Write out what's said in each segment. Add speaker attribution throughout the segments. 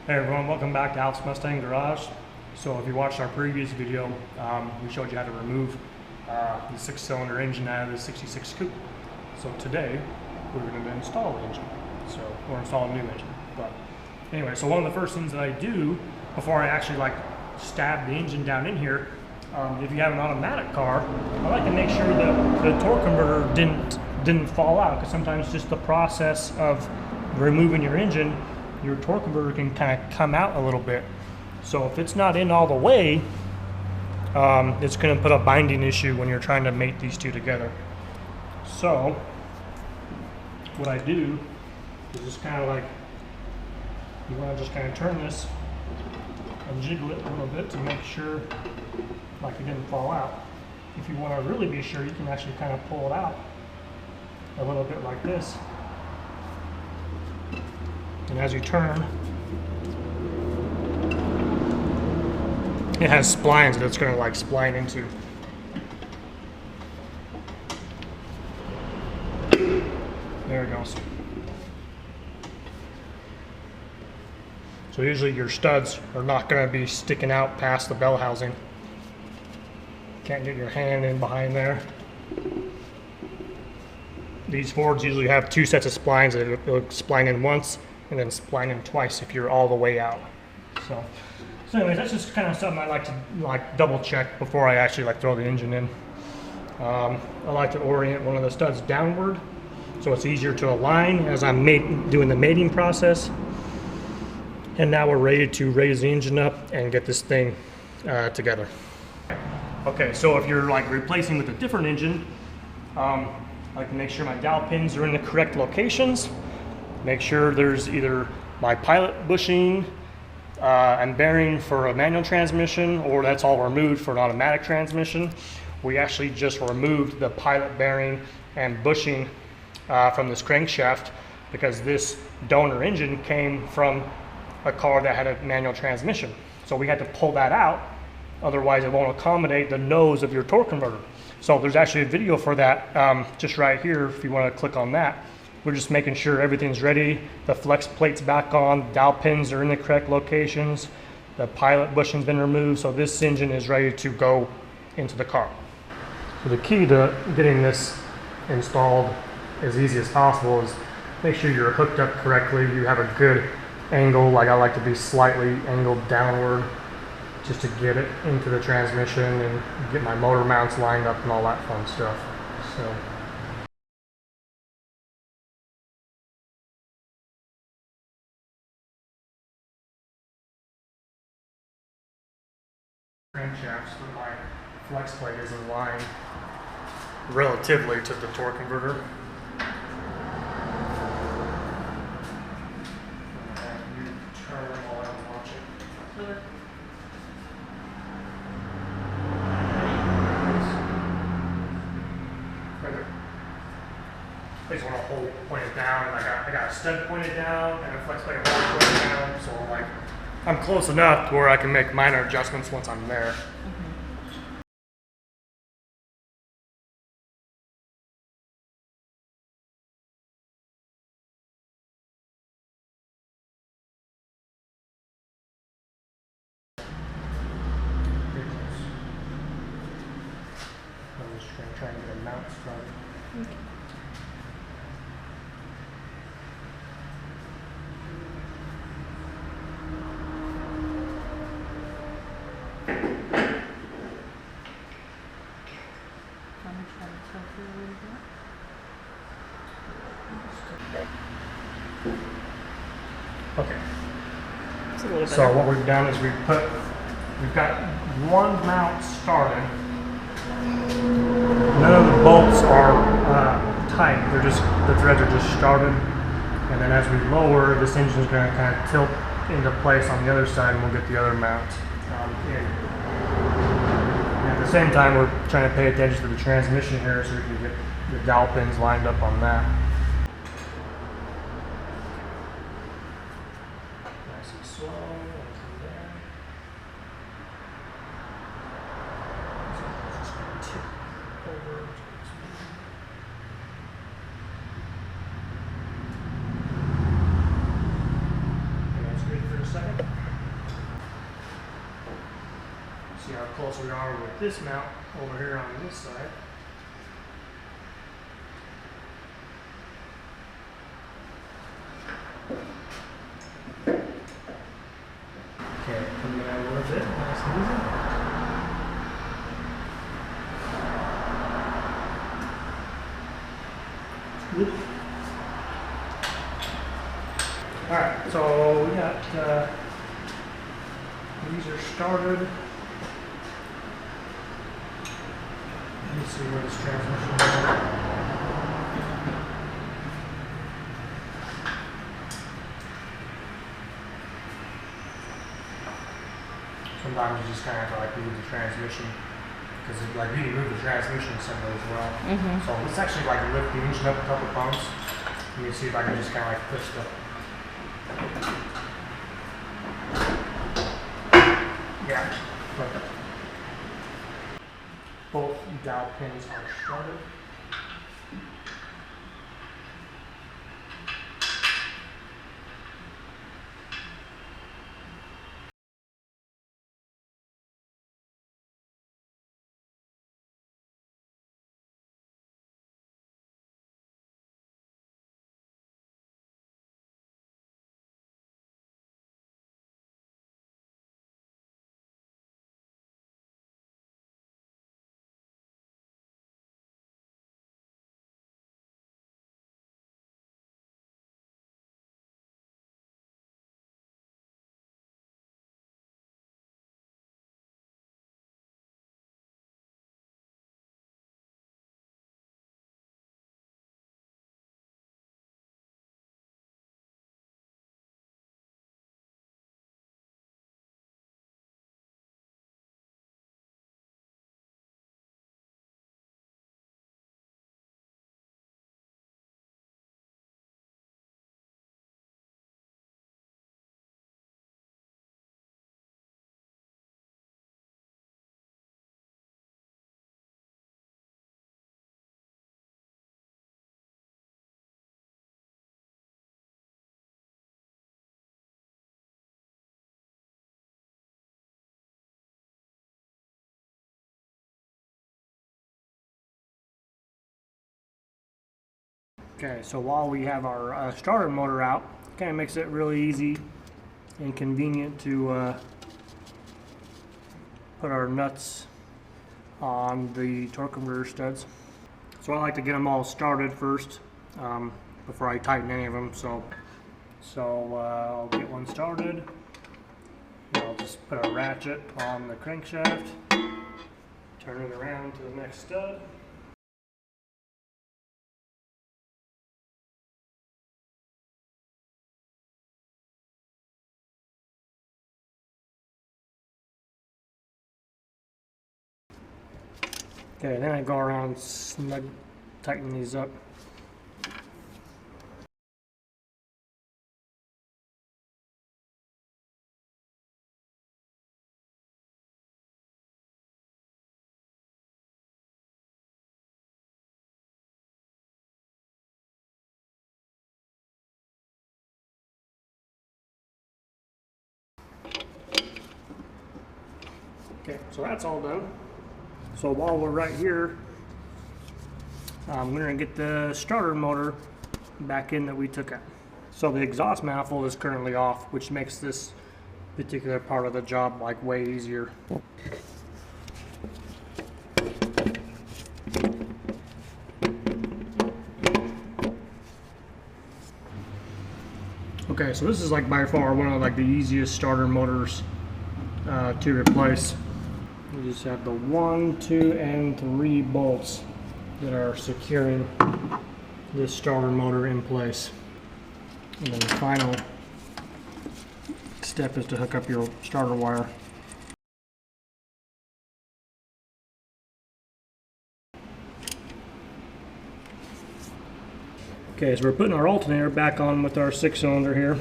Speaker 1: Hey everyone, welcome back to Alf's Mustang Garage. So if you watched our previous video, we showed you how to remove the 6-cylinder engine out of the 66 coupe. So today, we're going to install the engine. Or install a new engine. But anyway, so one of the first things that I do before I actually stab the engine down in here, if you have an automatic car, I like to make sure that the torque converter didn't fall out, because sometimes just the process of removing your engine, your torque converter can kind of come out a little bit. So if it's not in all the way, it's going to put a binding issue when you're trying to mate these two together. So what I do is just kind of you want to just kind of turn this and jiggle it a little bit to make sure it didn't fall out. If you want to really be sure, you can actually kind of pull it out a little bit like this. And as you turn, it has splines that it's going to spline into. There it goes. So usually your studs are not going to be sticking out past the bell housing. Can't get your hand in behind there. These Fords usually have two sets of splines that will spline in once and then spline in twice if you're all the way out. So anyways, that's just kind of something I like to double check before I actually throw the engine in. I like to orient one of the studs downward so it's easier to align as I'm doing the mating process. And now we're ready to raise the engine up and get this thing together. Okay, so if you're replacing with a different engine, I like to make sure my dowel pins are in the correct locations. Make sure there's either my pilot bushing and bearing for a manual transmission, or that's all removed for an automatic transmission. We actually just removed the pilot bearing and bushing from this crankshaft because this donor engine came from a car that had a manual transmission. So we had to pull that out, otherwise it won't accommodate the nose of your torque converter. So there's actually a video for that just right here if you want to click on that. We're just making sure everything's ready, the flex plate's back on, the dowel pins are in the correct locations, the pilot bushing's been removed, so this engine is ready to go into the car. So the key to getting this installed as easy as possible is make sure you're hooked up correctly, you have a good angle. I like to be slightly angled downward just to get it into the transmission and get my motor mounts lined up and all that fun stuff. So crankshafts, but my flex plate is in line relatively to the torque converter. I just want to hold it pointed down, and I got a stud pointed down and a flex plate pointed down, so I'm close enough to where I can make minor adjustments once I'm there. I'm just going to try and get a mount started. Okay. Okay. So what we've done is we've got one mount started. None of the bolts are tight. The threads are just started. And then as we lower, this engine is going to kind of tilt into place on the other side, and we'll get the other mount in. And at the same time, we're trying to pay attention to the transmission here so we can get the dowel pins lined up on that. Nice and slow. second. See how close we are with this mount over here on this side. Okay, come down a little bit, nice and easy. Alright, so we got these are started. Let me see where this transmission is. Sometimes you just kind of have to like move the transmission because like we can move the transmission assembly as well. So let's actually like lift the engine up a couple pumps. Let me see if I can just kind of like push the. Yeah, perfect. Both dowel pins are started. Okay, so while we have our starter motor out, it kind of makes it really easy and convenient to put our nuts on the torque converter studs. So I like to get them all started first before I tighten any of them. So I'll get one started. I'll just put a ratchet on the crankshaft, turn it around to the next stud. Okay, then I go around snug, tighten these up. Okay, so that's all done. So while we're right here, we're going to get the starter motor back in that we took out. So the exhaust manifold is currently off, which makes this particular part of the job like way easier. Okay, so this is like by far one of like the easiest starter motors to replace. You just have the 1, 2, and 3 bolts that are securing this starter motor in place. And then the final step is to hook up your starter wire. Okay, so we're putting our alternator back on with our 6-cylinder here.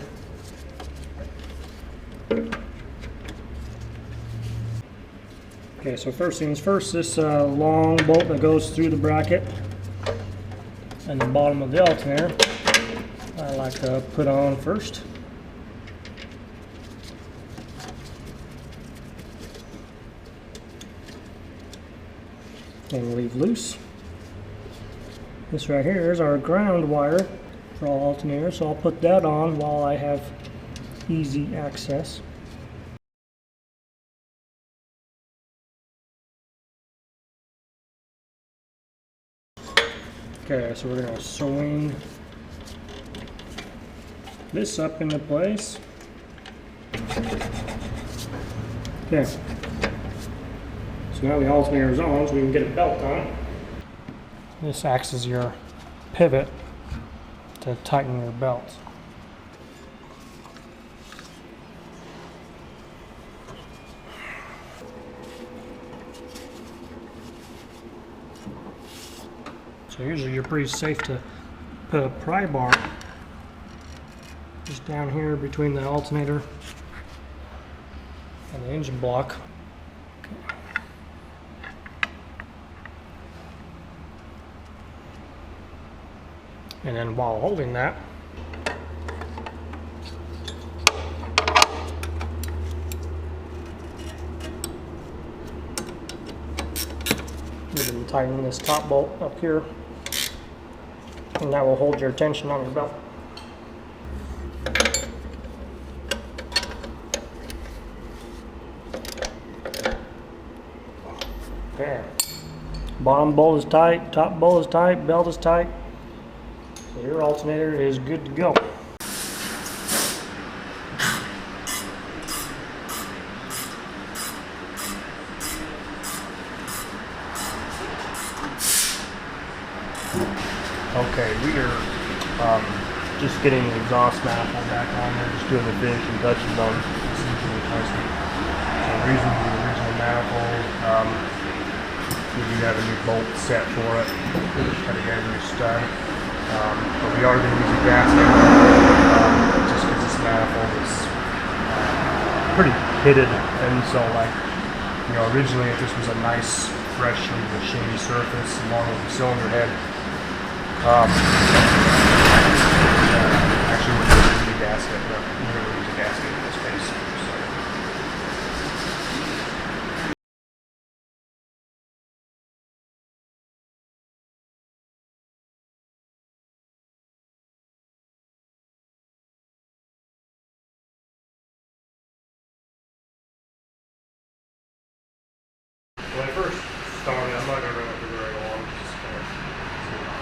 Speaker 1: Okay, so first things first, this long bolt that goes through the bracket and the bottom of the alternator, I like to put on first. and leave loose. This right here is our ground wire for all alternators, so I'll put that on while I have easy access. Okay, so we're going to swing this up into place. Okay, so now the alternator is on, so we can get a belt on. This acts as your pivot to tighten your belt. So usually you're pretty safe to put a pry bar just down here between the alternator and the engine block. Okay. And then while holding that, you can tighten this top bolt up here, and that will hold your tension on your belt. Okay. Bottom bolt is tight, top bolt is tight, belt is tight. So your alternator is good to go. Okay, we are just getting the exhaust manifold back on there, just doing the finishing touches on this engine replacement. So the reason for the original manifold, we do have a new bolt set for it. Try to get a new stud. But we are going to use a gasket just because this manifold is pretty pitted, and so originally if this was a nice, freshly machined surface along with the cylinder head, actually we're going to use a gasket, but we're going to use a gasket in this case. When I first started, I'm not going to run it for very long. Just kind of see what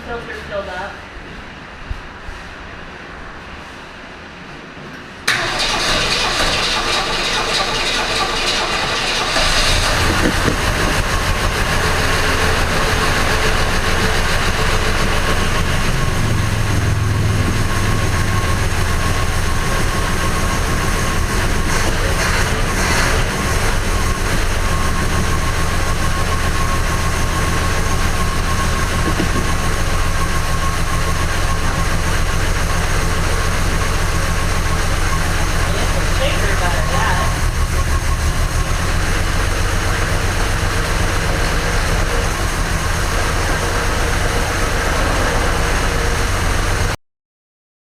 Speaker 2: filter filled up.